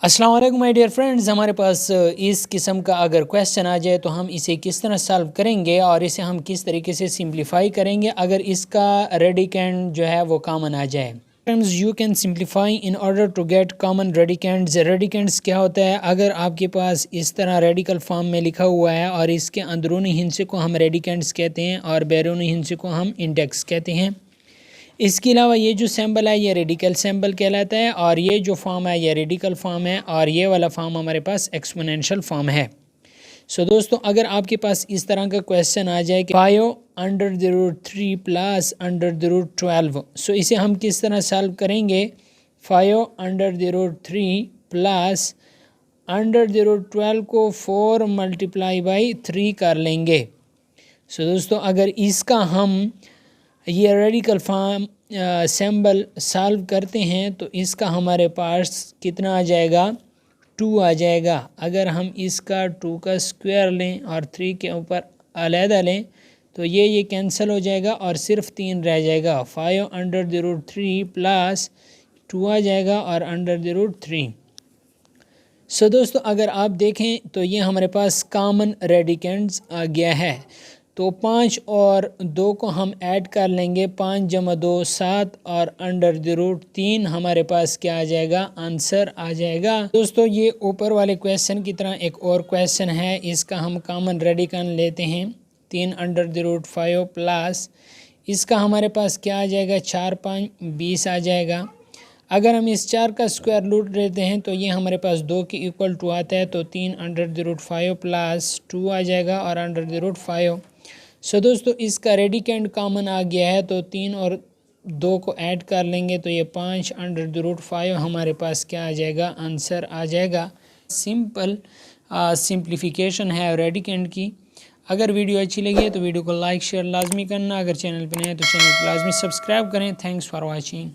अस्सलाम वालेकुम my dear friends, हमारे पास इस किस्म का अगर क्वेश्चन आ जाए तो हम इसे किस तरह सॉल्व करेंगे और इसे हम किस तरीके से सिंप्लीफाई करेंगे अगर इसका रेडिकेंड जो है वो कॉमन आ जाए। Friends, you can simplify in order to get common radicands. Radicands क्या होता है? अगर आपके पास इस तरह रेडिकल फॉर्म में लिखा हुआ है और इसके अंदरूनी हिस्से को हम रेडिकेंड्स कहते हैं और बैरूनी हिस्से को हम इंडेक्स कहते हैं। इसके अलावा ये जो सिंबल है ये रेडिकल सिंबल कहलाता है और ये जो फॉर्म है ये रेडिकल फॉर्म है और ये वाला फॉर्म हमारे पास एक्सपोनेंशियल फॉर्म है। सो दोस्तों, अगर आपके पास इस तरह का क्वेश्चन आ जाए कि 5√3 प्लस √12, सो इसे हम किस तरह सॉल्व करेंगे? 5√3 प्लस √12 को 4 × 3 कर लेंगे। सो दोस्तों, अगर इसका हम ये रेडिकल फॉर्म सिंबल सॉल्व करते हैं तो इसका हमारे पास कितना आ जाएगा? 2 आ जाएगा। अगर हम इसका 2 का स्क्वायर लें और 3 के ऊपर अलहदा लें तो ये कैंसिल हो जाएगा और सिर्फ 3 रह जाएगा। 5√3 प्लस 2 आ जाएगा और √3। सो दोस्तों, अगर आप देखें तो ये हमारे पास कॉमन रेडिकेंड्स आ गया है। तो 5 और 2 को हम ऐड कर लेंगे। 5 × 2 7 और √3 हमारे पास क्या आ जाएगा? आंसर आ जाएगा। दोस्तों, ये ऊपर वाले क्वेश्चन की तरह एक और क्वेश्चन है, इसका हम कॉमन रेडिकेंड लेते हैं 3 √5 प्लस इसका हमारे पास क्या आ जाएगा? 4 5 20 आ जाएगा। अगर हम इस 4 का स्क्वायर रूट लेते हैं तो ये हमारे पास 2 के इक्वल टू आता है, तो 3 √5 प्लस 2 आ जाएगा और √5। सो दोस्तों, इसका रेडिकेंड कॉमन आ गया है तो 3 और 2 को ऐड कर लेंगे तो ये 5 √5 हमारे पास क्या आ जाएगा? आंसर आ जाएगा। सिंपल सिंप्लीफिकेशन है रेडिकेंड की। अगर वीडियो अच्छी लगी है तो वीडियो को लाइक शेयर लाजमी करना। अगर चैनल पर नए हैं तो चैनल को लाजमी सब्सक्राइब करें। Thanks for watching.